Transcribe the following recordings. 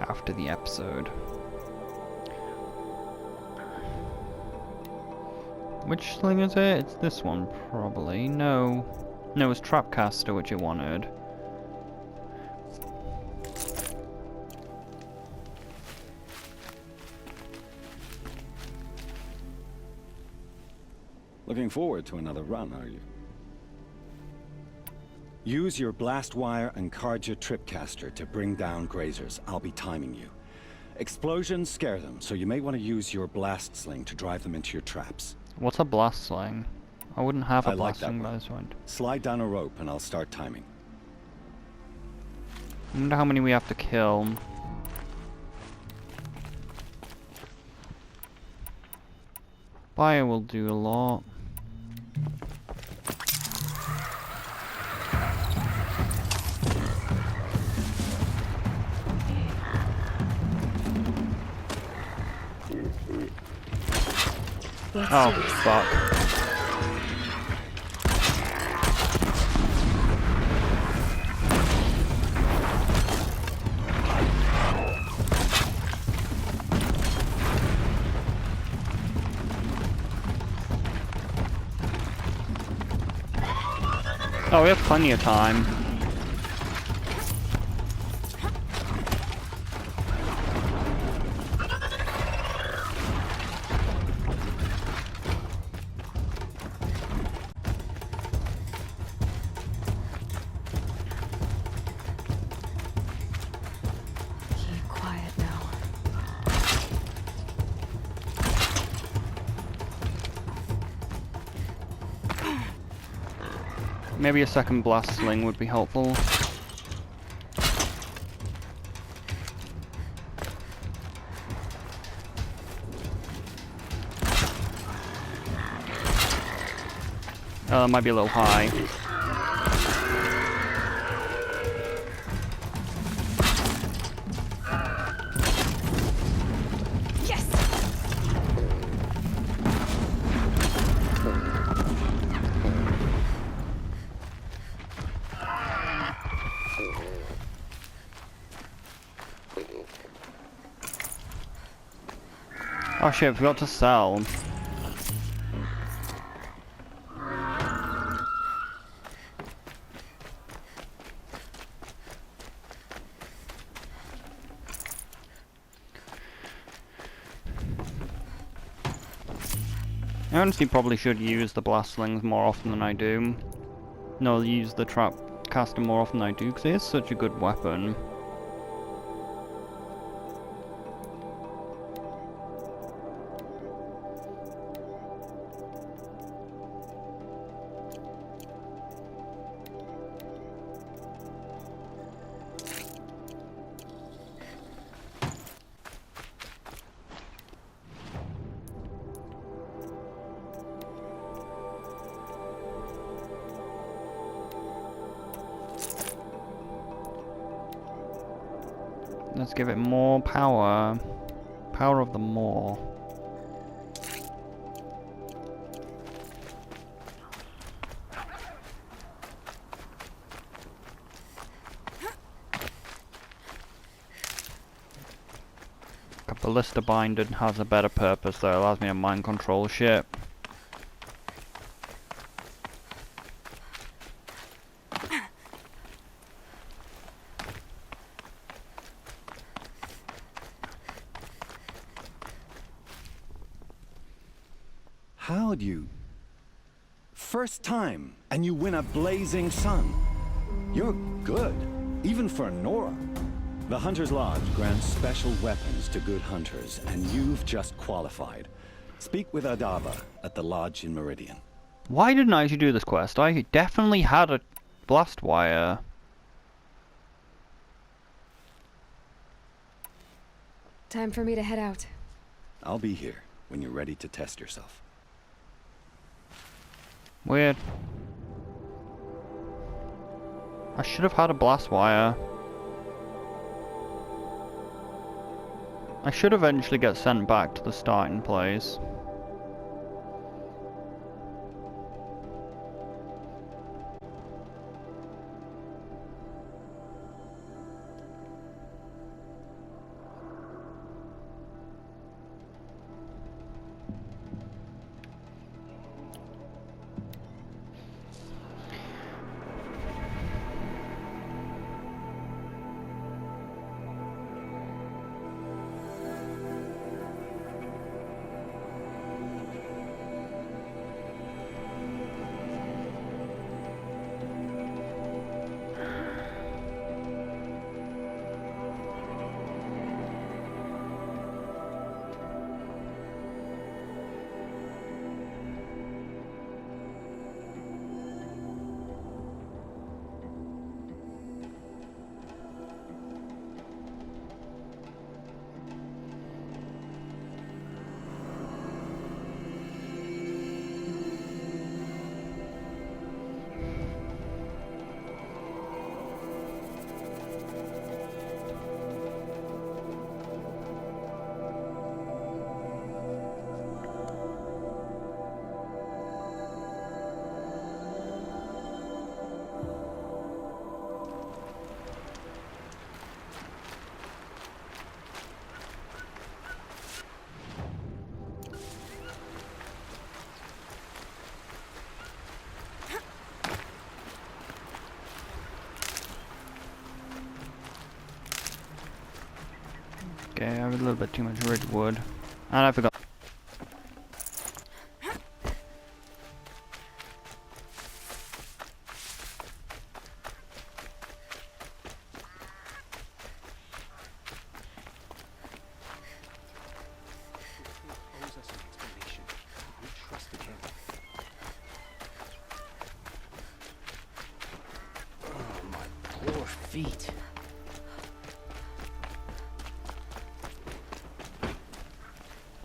after the episode. Which sling is it? It's this one, probably. No. No, it's Trapcaster, which it wanted. Looking forward to another run, are you? Use your blast wire and Carja Tripcaster to bring down grazers. I'll be timing you. Explosions scare them, so you may want to use your blast sling to drive them into your traps. What's a blast sling? I wouldn't have a I like blast that sling one. by this point. Slide down a rope and I'll start timing. I wonder how many we have to kill. Fire will do a lot. Oh, fuck. Oh, we have plenty of time. Keep quiet now. Maybe a second blast sling would be helpful. Might be a little high. Yes! Oh shit, I forgot to sell. I honestly probably should use the blast slings more often than I do. No, use the trap caster more often than I do, because it is such a good weapon. Let's give it more power. Power of the Maw. A Ballista Binder has a better purpose though, allows me to mind control shit. How'd you... First time, and you win a blazing sun. You're good, even for Nora. The Hunter's Lodge grants special weapons to good hunters, and you've just qualified. Speak with Adava at the lodge in Meridian. Why didn't I actually do this quest? I definitely had a blast wire. Time for me to head out. I'll be here when you're ready to test yourself. Weird. I should have had a blast wire. I should eventually get sent back to the starting place. Okay, I have a little bit too much red wood. And I forgot. Poor feet.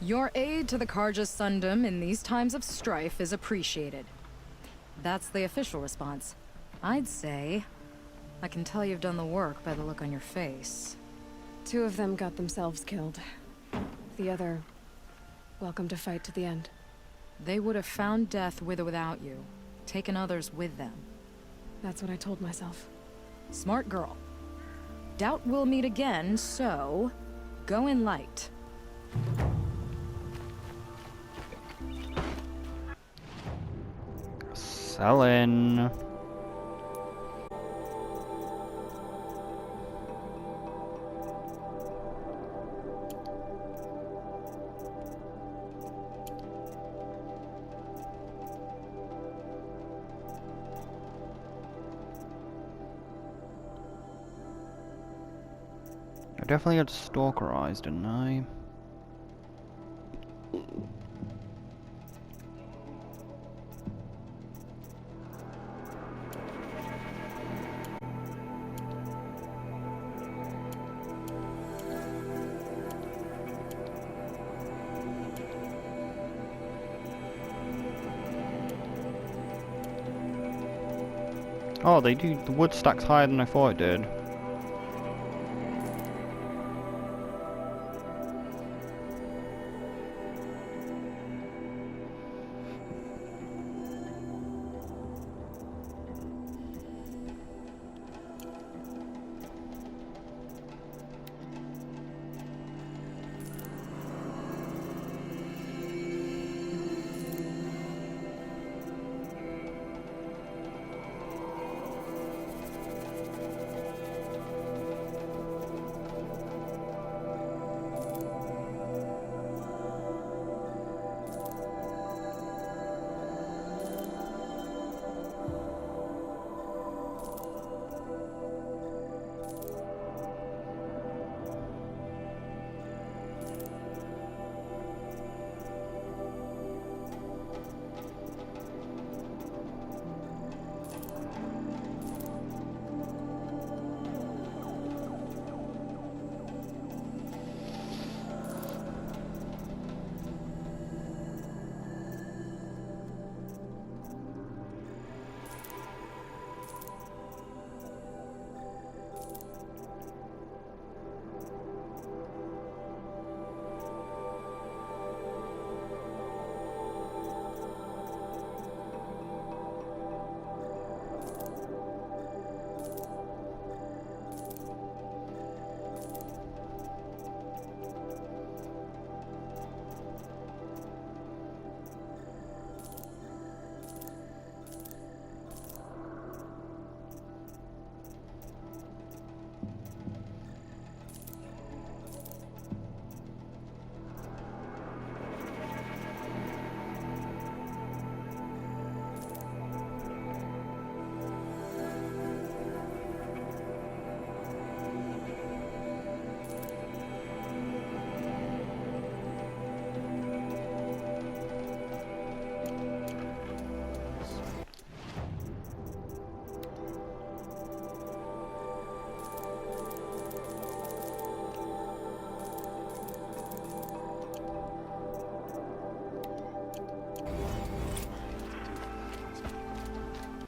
Your aid to the Karja Sundom in these times of strife is appreciated. That's the official response. I'd say... I can tell you've done the work by the look on your face. 2 of them got themselves killed. The other... welcome to fight to the end. They would have found death with or without you. Taken others with them. That's what I told myself. Smart girl. Doubt we'll meet again, so... go in light. Selling. I definitely got stalkerized, didn't I? Oh, they do. The wood stacks higher than I thought it did.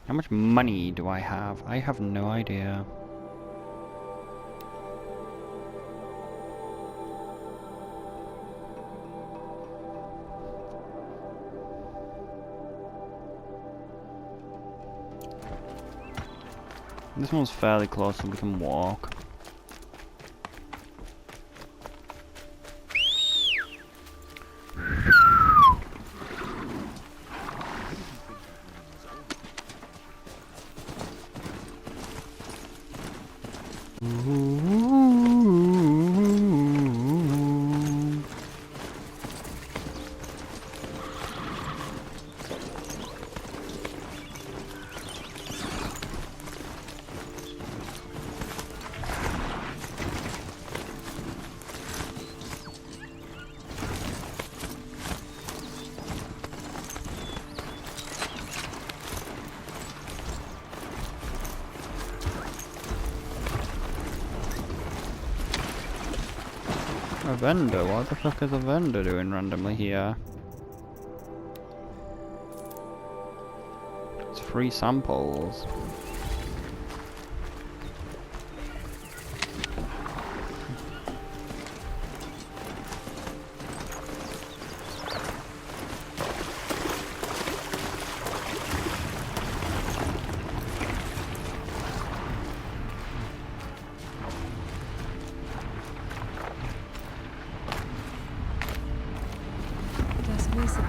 How much money do I have? I have no idea. This one's fairly close, so we can walk. A vendor? What the fuck is a vendor doing randomly here? It's free samples. Destination.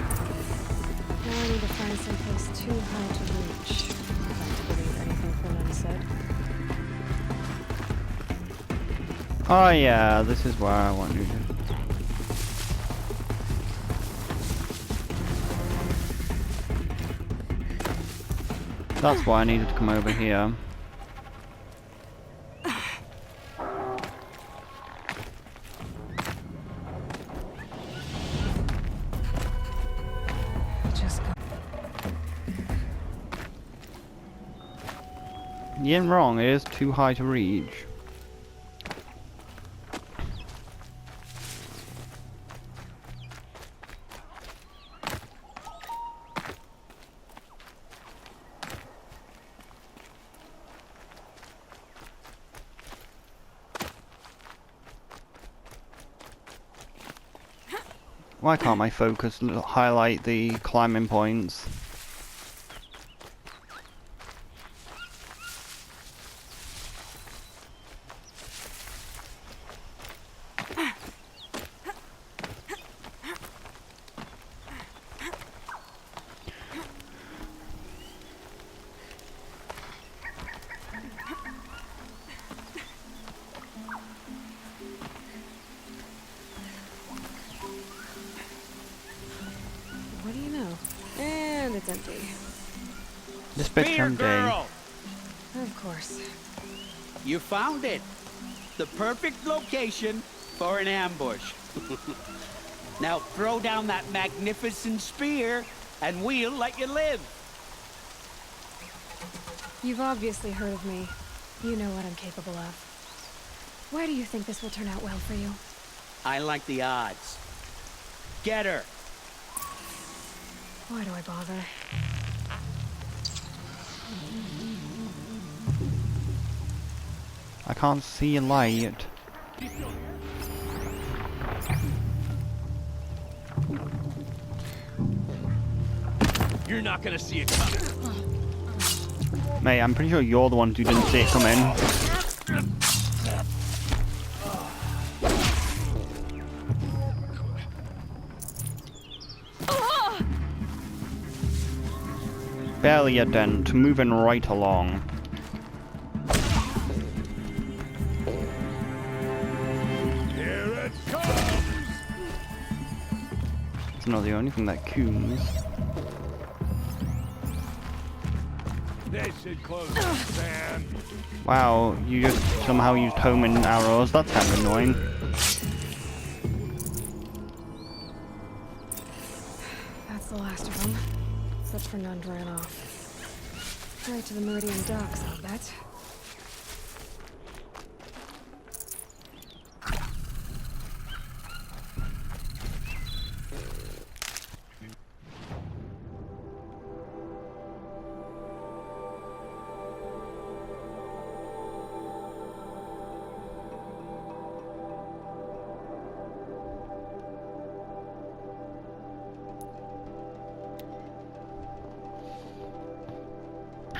Now I need to find someplace too high to reach. Not to believe anything Fernanda said. Oh yeah, this is where I want you to. That's why I needed to come over here. Just go. You ain't wrong, it is too high to reach. Why can't my focus highlight the climbing points? What do you know? And it's empty. This bit's Spear empty. girl! Of course. You found it. The perfect location for an ambush. Now throw down that magnificent spear, and we'll let you live. You've obviously heard of me. You know what I'm capable of. Why do you think this will turn out well for you? I like the odds. Get her. Why do I bother? I can't see a light. You're not gonna see it coming. Mate, I'm pretty sure you're the one who didn't see it coming. Barely a dent, moving right along. Here it comes! It's not the only thing that cooms. They should close up, Sam. Wow, you just somehow used homing arrows, that's kind of annoying. That's the last of them. But Fernand ran off. Right to the Meridian docks, I'll bet.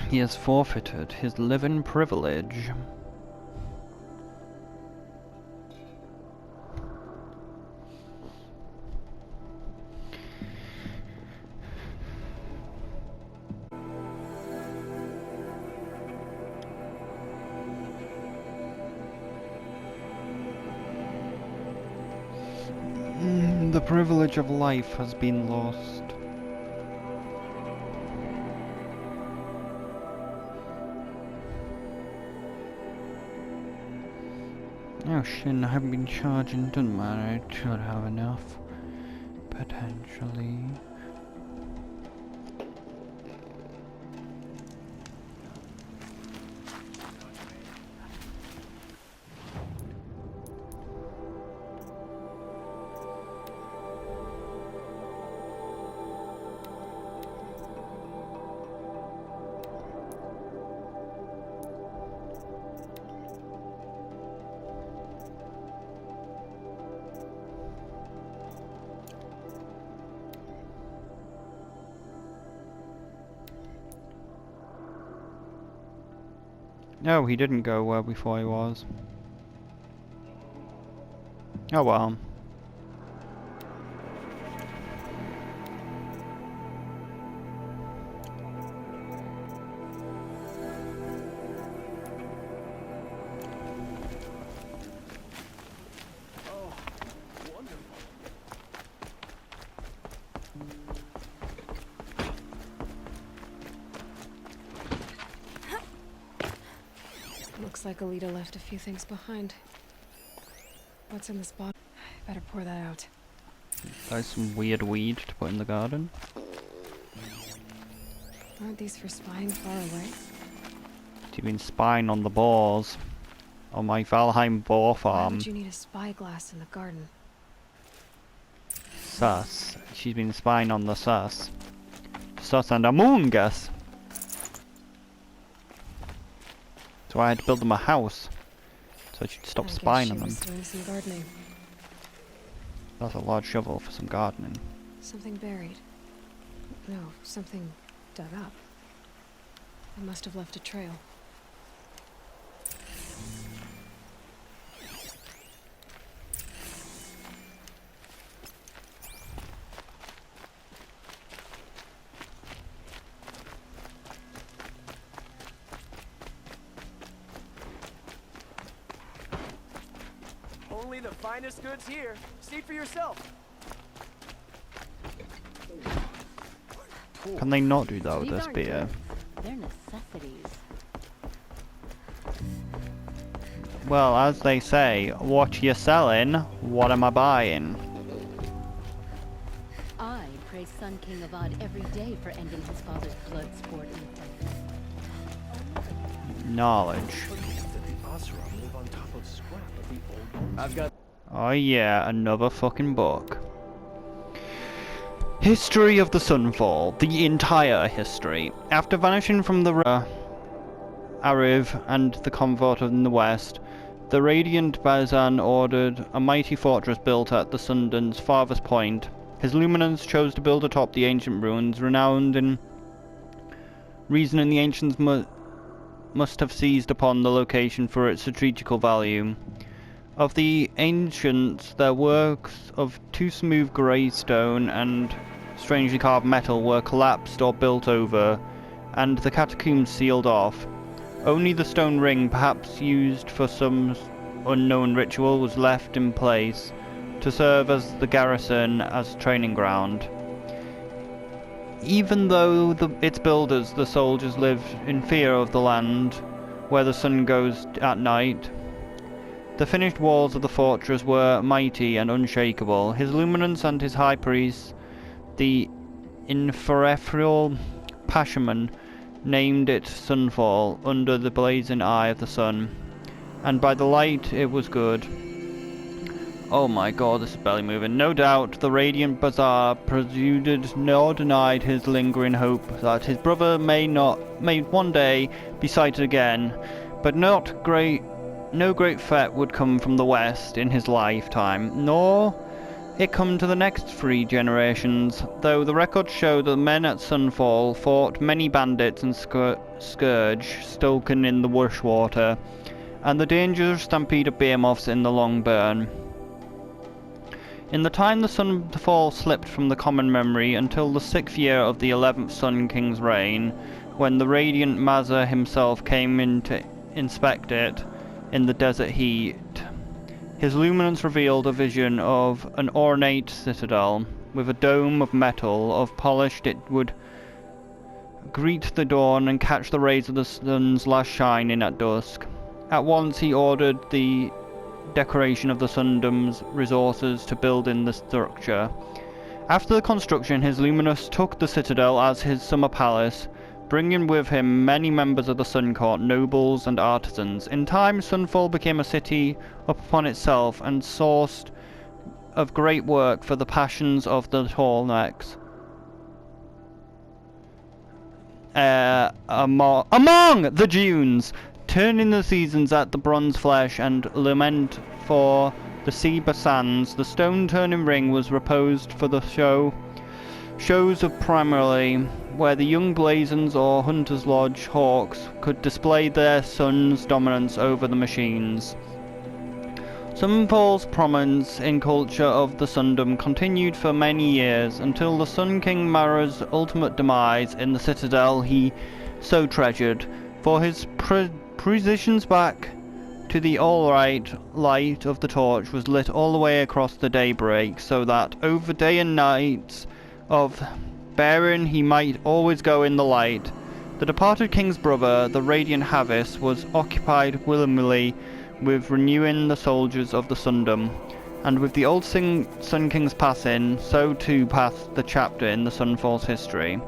He has forfeited his living privilege. The privilege of life has been lost. Oh shit, I haven't been charging, doesn't matter, I should have enough. Potentially. No, he didn't go where before he was. Oh well. Looks like Alita left a few things behind. What's in this bottle? Better pour that out. There's some weird weed to put in the garden. Aren't these for spying far away? You've been spying on the boars. On my Valheim boar Why farm. would you need a spyglass in the garden? Sus. She's been spying on the sus. Sus and Among Us. So I had to build them a house. So she'd stop I guess spying she on them. was doing some gardening. That's a large shovel for some gardening. Something buried. No, something dug up. It must have left a trail. Only the finest goods here. See for yourself. Can they not do that with These this aren't beer? goods. They're necessities. Well, as they say, what you selling, what am I buying? I praise Sun King Avad every day for ending his father's blood sport in the desert. Knowledge. I've got. Oh yeah, another fucking book. History of the Sunfall. The entire history. After vanishing from the Ariv and the Comfort in the west, the Radiant Bazan ordered a mighty fortress built at the Sunden's farthest point. His luminance chose to build atop the ancient ruins, renowned in reason, and the ancients must have seized upon the location for its strategical value. Of the ancients, their works of too smooth grey stone and strangely carved metal were collapsed or built over, and the catacombs sealed off. Only the stone ring, perhaps used for some unknown ritual, was left in place to serve as the garrison as training ground. Even though its builders, the soldiers, lived in fear of the land where the sun goes at night, the finished walls of the fortress were mighty and unshakable. His luminance and his high priest, the infernal Pashaman, named it Sunfall, under the blazing eye of the sun, and by the light it was good. Oh my god, this is barely moving. No doubt the Radiant Bazaar presuded nor denied his lingering hope that his brother may one day be sighted again, but no great threat would come from the west in his lifetime, nor it come to the next 3 generations, though the records show that men at Sunfall fought many bandits and scourge stoken in the Wushwater, and the dangerous stampede of behemoths in the Long Burn. In the time the Sunfall slipped from the common memory until the 6th year of the 11th Sun King's reign, when the Radiant Mazza himself came in to inspect it in the desert heat. His luminance revealed a vision of an ornate citadel, with a dome of metal of polished. It would greet the dawn and catch the rays of the sun's last shine in at dusk. At once he ordered the decoration of the Sundom's resources to build in the structure. After the construction, his luminous took the citadel as his summer palace, bringing with him many members of the Sun Court, nobles and artisans. In time, Sunfall became a city up upon itself and source of great work for the passions of the tall necks. Among the Dunes, turning the seasons at the bronze flesh and lament for the Seba sands, the stone turning ring was reposed for the shows of primarily where the young blazons or Hunter's Lodge hawks could display their sun's dominance over the machines. Sunfall's prominence in culture of the Sundom continued for many years, until the Sun King Mara's ultimate demise in the citadel he so treasured. For his precisions back to the all-right light of the torch was lit all the way across the daybreak, so that over day and nights of bearing he might always go in the light. The departed king's brother, the radiant Havis, was occupied willingly with renewing the soldiers of the Sundom, and with the old Sun King's passing, so too passed the chapter in the Sunfall's history.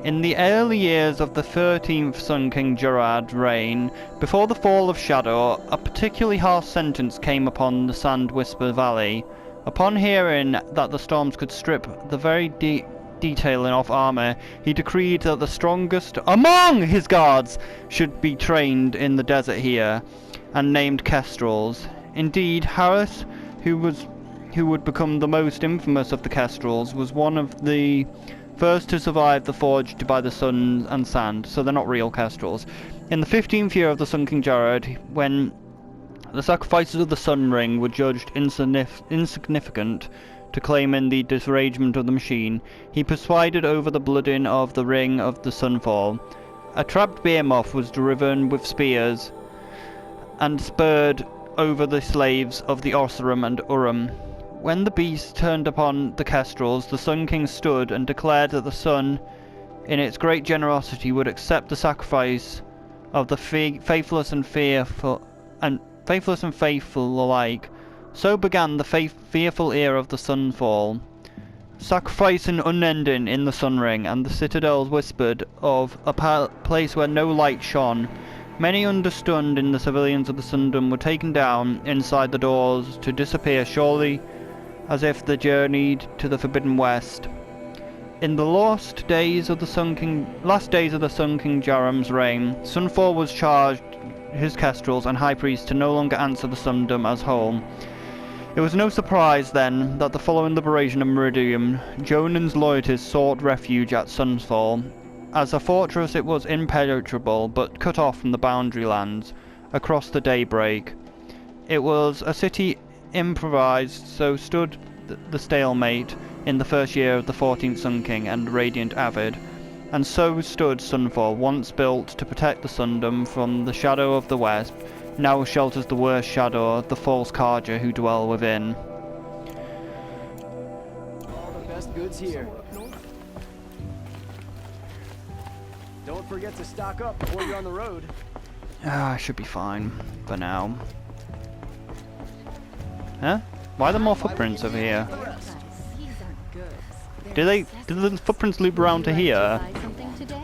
In the early years of the 13th Sun King Jurad reign, before the fall of Shadow, a particularly harsh sentence came upon the Sand Whisper Valley. Upon hearing that the storms could strip the very detailing of armor, he decreed that the strongest among his guards should be trained in the desert here, and named Kestrels. Indeed, Harris, who would become the most infamous of the Kestrels, was one of the first to survive the forged by the sun and sand, so they're not real Kestrels. In the 15th year of the Sun King Jarad, when the sacrifices of the Sun Ring were judged insignificant to claim in the disarrangement of the machine, he persuaded over the blooding of the Ring of the Sunfall. A trapped behemoth was driven with spears and spurred over the slaves of the Osram and Urim. When the beast turned upon the Kestrels, the Sun King stood and declared that the sun, in its great generosity, would accept the sacrifice of the faithless and faithful alike. So began the fearful era of the Sunfall, sacrificing unending in the Sun Ring, and the citadels whispered of a place where no light shone. Many understood in the civilians of the Sundom were taken down inside the doors to disappear, surely as if they journeyed to the Forbidden West. In the last days of the Sun King Jaram's reign, Sunfall was charged his Kestrels and High Priest to no longer answer the Sundom as whole. It was no surprise then that the following liberation of Meridium, Jonan's loyalties sought refuge at Sunfall. As a fortress it was impenetrable, but cut off from the boundary lands across the daybreak. It was a city improvised, so stood the stalemate in the first year of the 14th Sun King and Radiant Avid, and so stood Sunfall, once built to protect the Sundom from the shadow of the West, now shelters the worst shadow, the false Karja who dwell within. All the best goods here. Don't forget to stock up before you're on the road. I should be fine for now. Huh? Why are there more footprints over here? These are goods. Did the footprints loop around to here? Buy something today?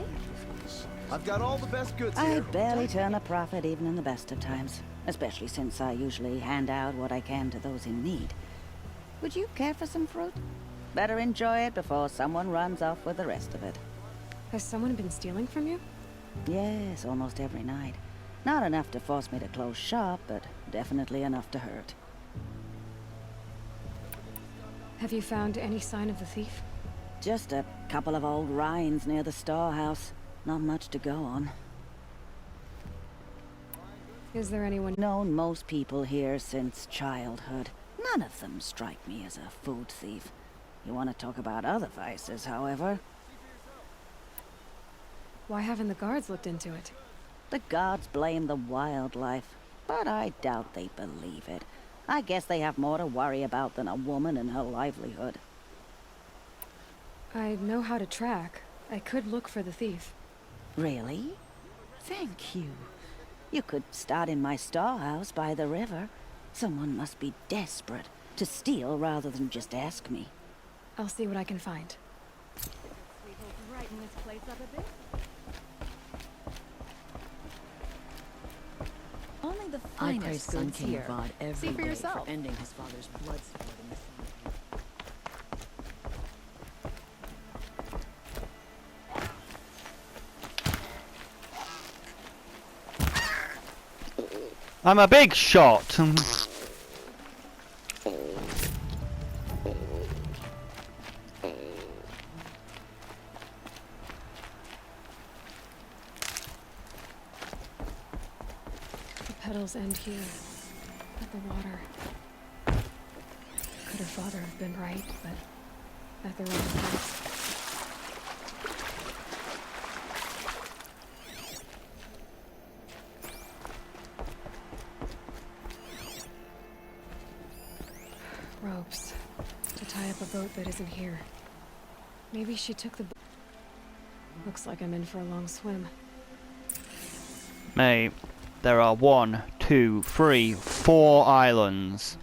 I've got all the best goods I here. barely turn a profit even in the best of times, especially since I usually hand out what I can to those in need. Would you care for some fruit? Better enjoy it before someone runs off with the rest of it. Has someone been stealing from you? Yes, almost every night. Not enough to force me to close shop, but definitely enough to hurt. Have you found any sign of the thief? Just a couple of old rinds near the storehouse. Not much to go on. Is there anyone... Known most people here since childhood. None of them strike me as a food thief. You want to talk about other vices, however? Why haven't the guards looked into it? The gods blame the wildlife, but I doubt they believe it. I guess they have more to worry about than a woman and her livelihood. I know how to track. I could look for the thief. Really? Thank you. You could start in my storehouse by the river. Someone must be desperate to steal rather than just ask me. I'll see what I can find. We will brighten this place up a bit. Only the I praise finest Sun goods King here. Avad every See for day yourself. for ending his father's blood sport in this I'm a big shot. trails end here, at the water. Could her father have been right, but at the wrong place? Ropes to tie up a boat that isn't here. Maybe she took the boat. Looks like I'm in for a long swim. Mate, there are 1, 2, 3, 4 islands.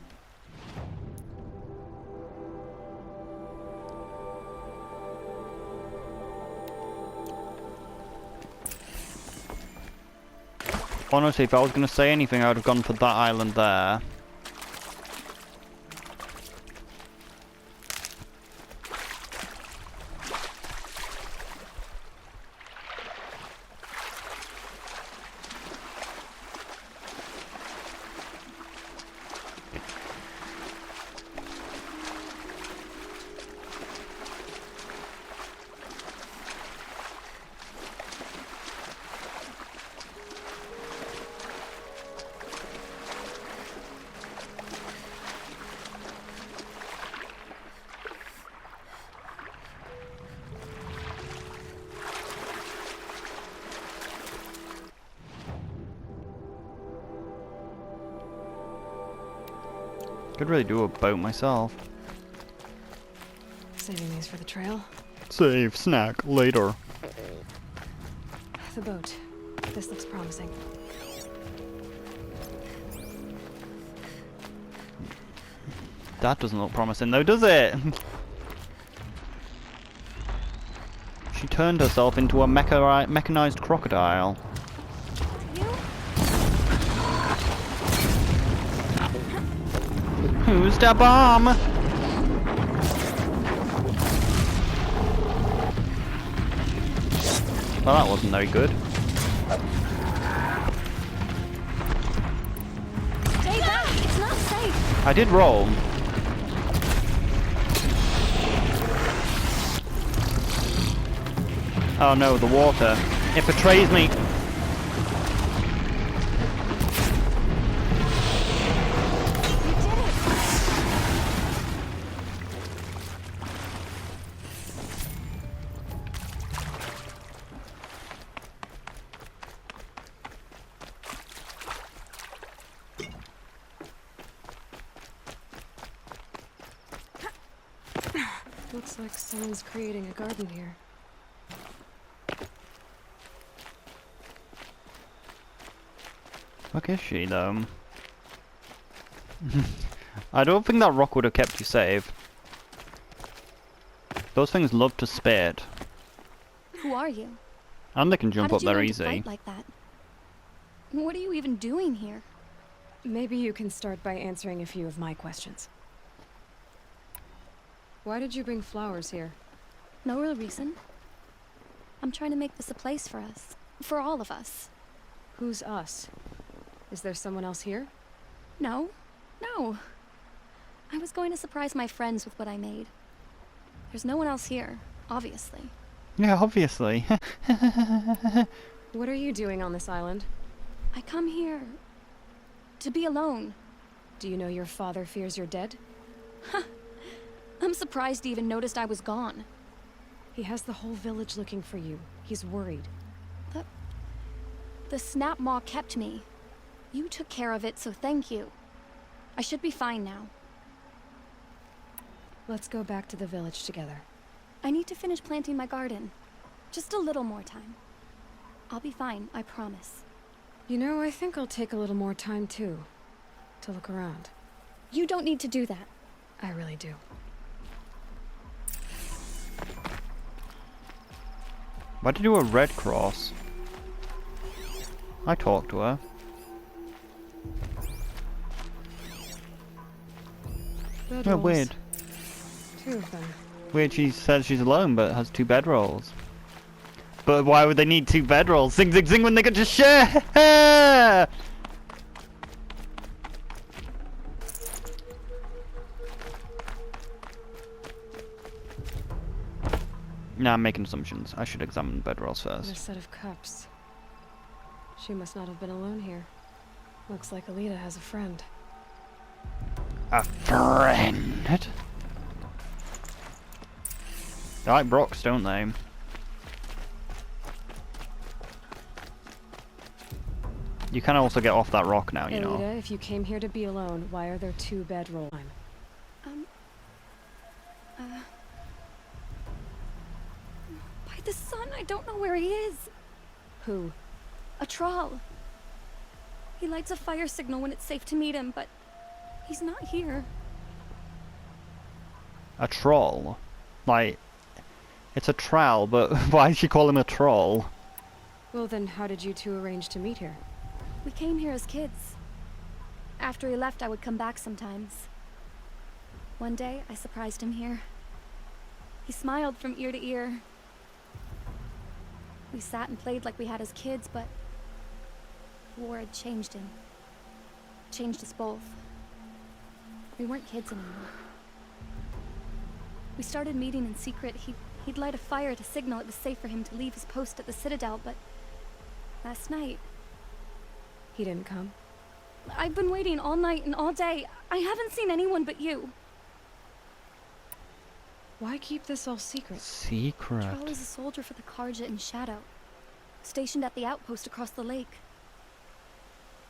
Honestly, if I was going to say anything, I would have gone for that island there. Could really do a boat myself. Saving these for the trail. Save, snack, later. The boat. This looks promising. That doesn't look promising though, does it? She turned herself into a mechanized crocodile. Who's the bomb? Well, that wasn't very good. Stay back! It's not safe! I did roll. Oh no, the water. It betrays me. Looks like someone's creating a garden here. Fuck is she though? I don't think that rock would have kept you safe. Those things love to spit. Who are you? And they can jump How up did you there learn to easy. fight like that? What are you even doing here? Maybe you can start by answering a few of my questions. Why did you bring flowers here? No real reason. I'm trying to make this a place for us. For all of us. Who's us? Is there someone else here? No. No. I was going to surprise my friends with what I made. There's no one else here, obviously. Yeah, obviously. What are you doing on this island? I come here to be alone. Do you know your father fears you're dead? I'm surprised he even noticed I was gone. He has the whole village looking for you. He's worried. The snap maw kept me. You took care of it, so thank you. I should be fine now. Let's go back to the village together. I need to finish planting my garden. Just a little more time. I'll be fine, I promise. You know, I think I'll take a little more time too. To look around. You don't need to do that. I really do. Why did you do a red cross? I talked to her. Oh, weird. 2 of them. Weird she says she's alone but has 2 bedrolls. But why would they need 2 bedrolls? Zing zing zing when they could just share! Nah, I'm making assumptions. I should examine the bedrolls And a first. set of cups. She must not have been alone here. Looks like Alita has a friend. A friend? They like Brox, don't they? You can also get off that rock now, you know. Alita, if you came here to be alone, why are there 2 bedrolls? By the sun, I don't know where he is. Who? A troll. He lights a fire signal when it's safe to meet him, but he's not here. A troll? Like, it's a trowel, but why did she call him a troll? Well then, how did you 2 arrange to meet here? We came here as kids. After he left, I would come back sometimes. One day, I surprised him here. He smiled from ear to ear. We sat and played like we had as kids, but war had changed him. Changed us both. We weren't kids anymore. We started meeting in secret. He'd light a fire to signal it was safe for him to leave his post at the Citadel, but last night... He didn't come? I've been waiting all night and all day. I haven't seen anyone but you. Why keep this all secret? Secret? Troll is a soldier for the Carja in Shadow, stationed at the outpost across the lake.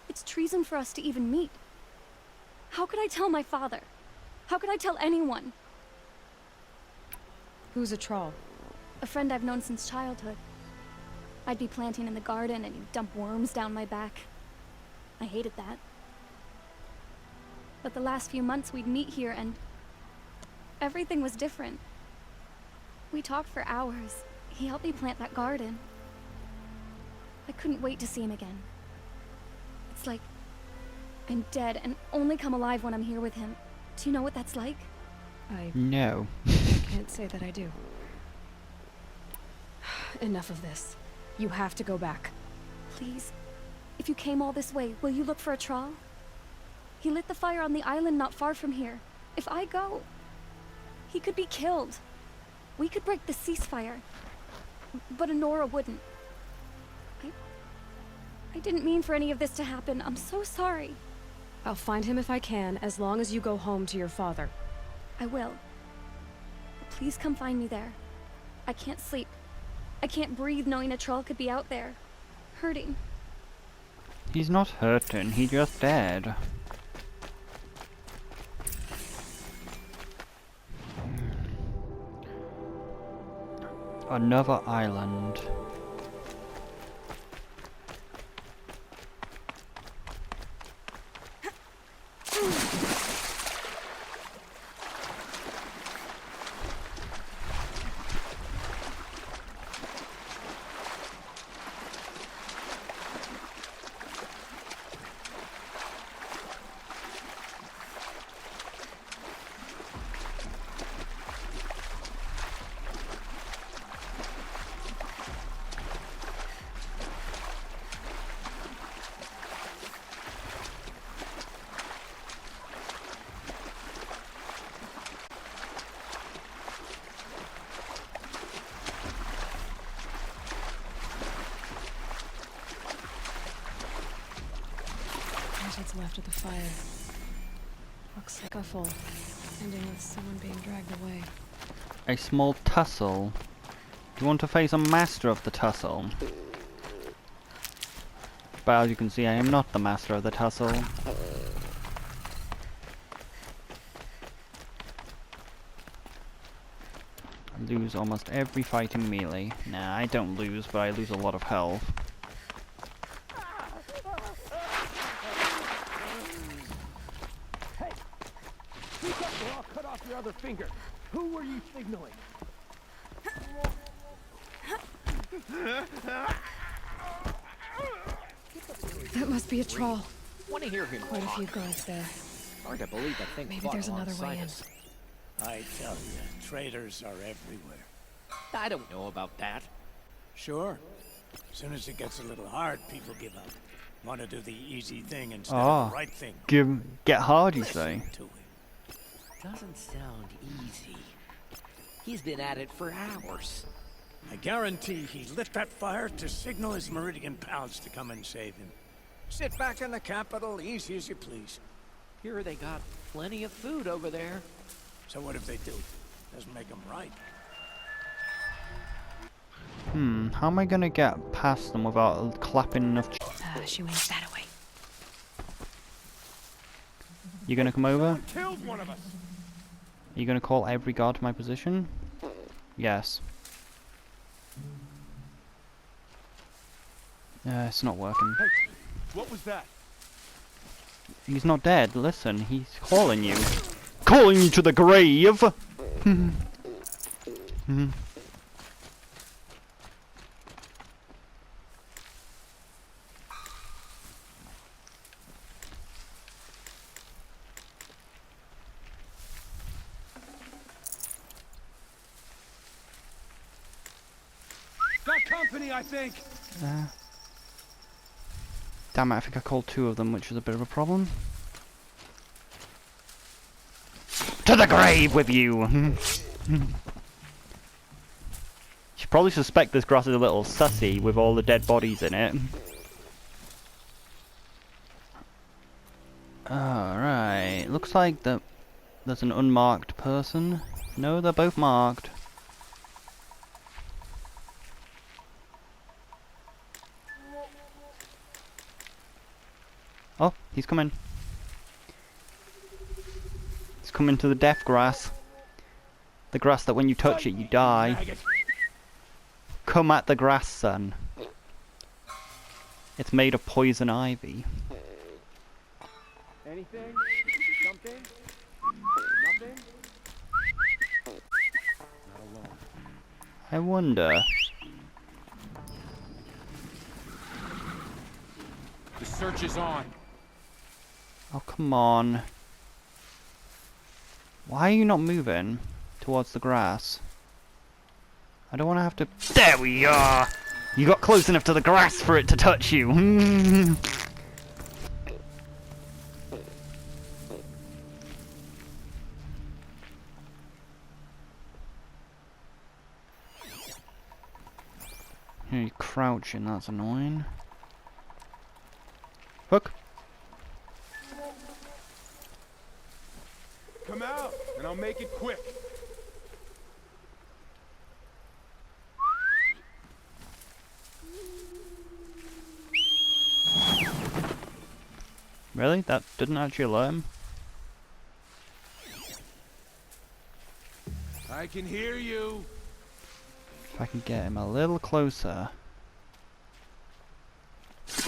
It's treason for us to even meet. How could I tell my father? How could I tell anyone? Who's a troll? A friend I've known since childhood. I'd be planting in the garden and he'd dump worms down my back. I hated that. But the last few months we'd meet here and everything was different. We talked for hours. He helped me plant that garden. I couldn't wait to see him again. It's like I'm dead and only come alive when I'm here with him. Do you know what that's like? No. Can't say that I do. Enough of this. You have to go back. Please. If you came all this way, will you look for a troll? He lit the fire on the island not far from here. If I go, he could be killed. We could break the ceasefire. But Anora wouldn't. I didn't mean for any of this to happen. I'm so sorry. I'll find him if I can, as long as you go home to your father. I will. Please come find me there. I can't sleep. I can't breathe knowing a troll could be out there. Hurting. He's not hurting, he just dead. Another island. What's left of the fire? Looks like a full, ending with someone being dragged away. A small tussle. Do you want to face a master of the tussle? But as you can see, I am not the master of the tussle. I lose almost every fight in melee. Nah, I don't lose, but I lose a lot of health. Other finger. Who were you signaling? That must be a troll. Want to hear him Quite a talk. few guards there. Hard to believe that thing Maybe fought there's another way in. alongside us. I tell you, traitors are everywhere. I don't know about that. Sure. As soon as it gets a little hard, people give up. Want to do the easy thing instead of the right thing. Get hard, you say? To him. Doesn't sound easy. He's been at it for hours. I guarantee he lit that fire to signal his Meridian pals to come and save him. Sit back in the capital, easy as you please. Here they got plenty of food over there. So what if they do? Doesn't make them right. How am I gonna get past them without clapping enough? She wins that away. You gonna come over? Someone killed one of us. Are you gonna call every guard to my position? Yes. It's not working. Hey, what was that? He's not dead. Listen, he's calling you. Calling you to the grave! Got company, I think. Damn it, I think I called 2 of them, which is a bit of a problem. To the grave with you! You should probably suspect this grass is a little sussy with all the dead bodies in it. Alright, looks like there's an unmarked person. No, they're both marked. Oh, he's coming. He's coming to the death grass. The grass that when you touch it, you die. Come at the grass, son. It's made of poison ivy. Anything? Something? Nothing? Not alone. I wonder. The search is on. Oh, come on. Why are you not moving towards the grass? I don't want to have to... There we are! You got close enough to the grass for it to touch you. You're crouching, that's annoying. Hook! Come out, and I'll make it quick. Really? That didn't actually alert him? I can hear you. If I can get him a little closer.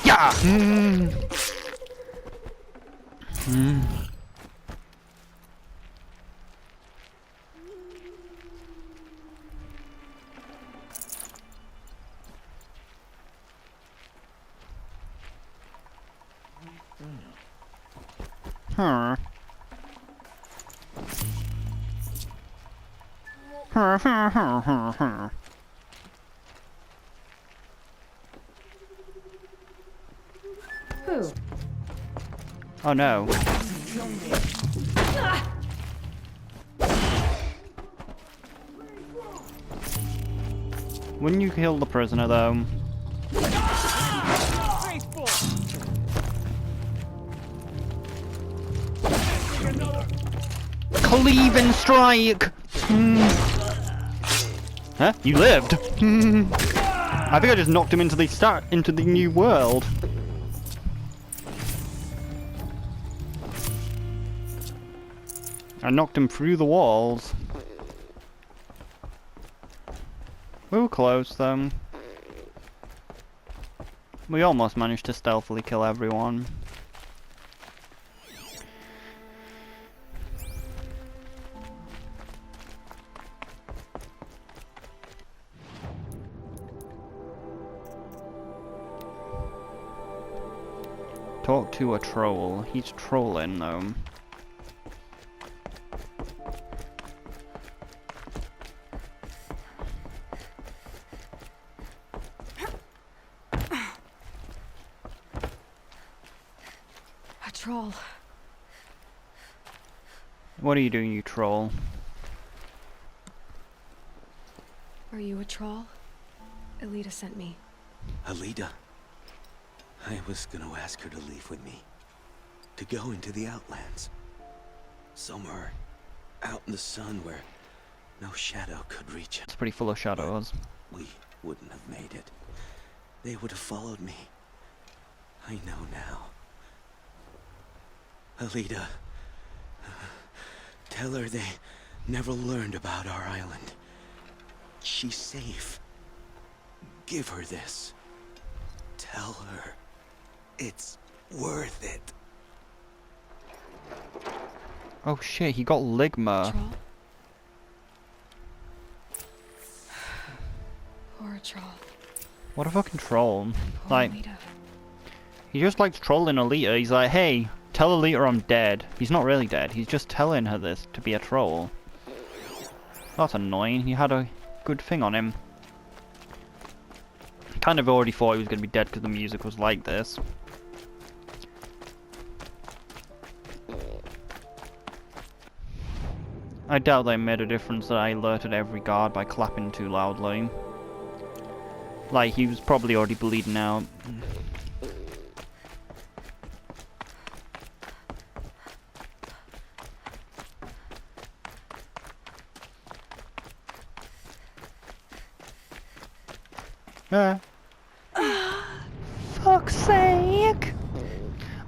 Yeah! Huh. Who? Oh no. Wouldn't you kill the prisoner though? Cleave and strike! Huh? You lived? I think I just knocked him into the new world. I knocked him through the walls. We were close though. We almost managed to stealthily kill everyone. Talk to a troll. He's trolling though. A troll. What are you doing, you troll? Are you a troll? Elita sent me. Alida. I was gonna ask her to leave with me. To go into the Outlands. Somewhere out in the sun where no shadow could reach it. It's pretty full of shadows. We wouldn't have made it. They would have followed me. I know now. Alita, tell her they never learned about our island. She's safe. Give her this. Tell her it's worth it. Oh shit, he got Ligma. Troll? Poor troll. What a fucking troll. Poor Like, Alita. he just likes trolling Alita. He's like, hey, tell Alita I'm dead. He's not really dead. He's just telling her this to be a troll. That's annoying. He had a good thing on him. Kind of already thought he was going to be dead because the music was like this. I doubt they made a difference that I alerted every guard by clapping too loudly. Like, he was probably already bleeding out. Fuck's sake!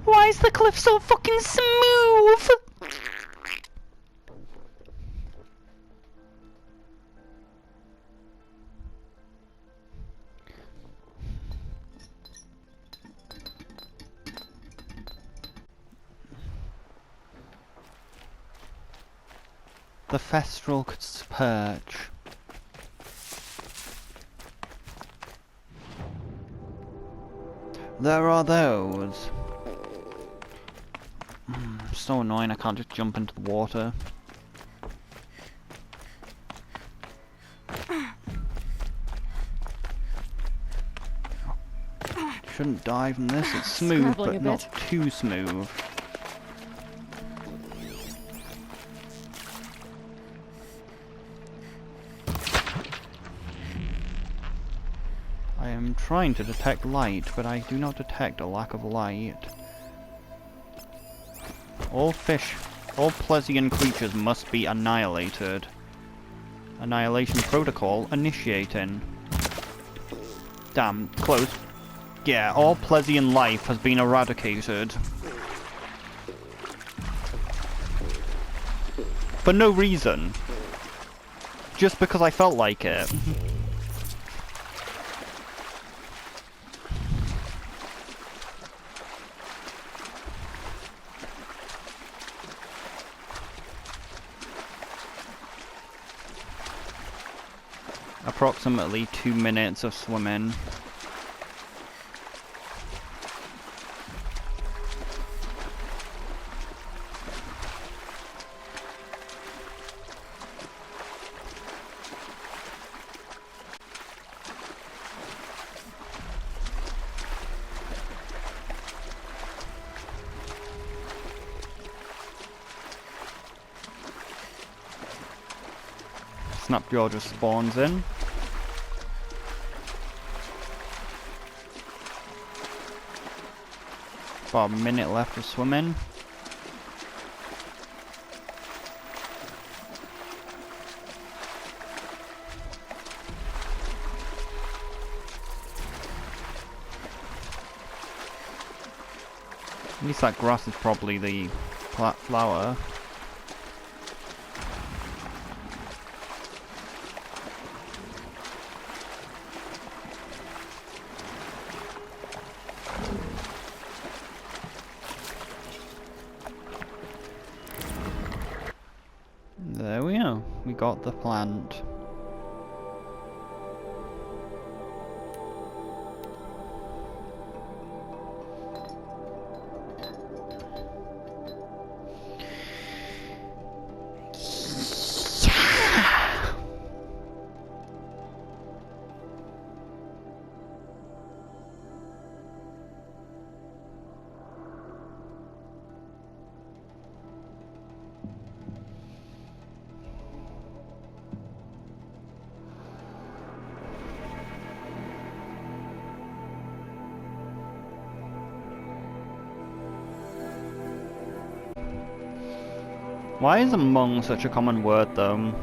Why is the cliff so fucking smooth? The Thestral could perch. There are those. So annoying, I can't just jump into the water. Shouldn't dive in this, it's smooth, Scrabbling but a not bit. too smooth. I am trying to detect light, but I do not detect a lack of light. All fish, all Plesian creatures must be annihilated. Annihilation protocol initiating. Damn, close. Yeah, all Plesian life has been eradicated. For no reason. Just because I felt like it. Approximately 2 minutes of swimming. Snapjaw just spawns in. About a minute left of swimming. At least that grass is probably the flower. There we are. We got the plant. Why is among such a common word though?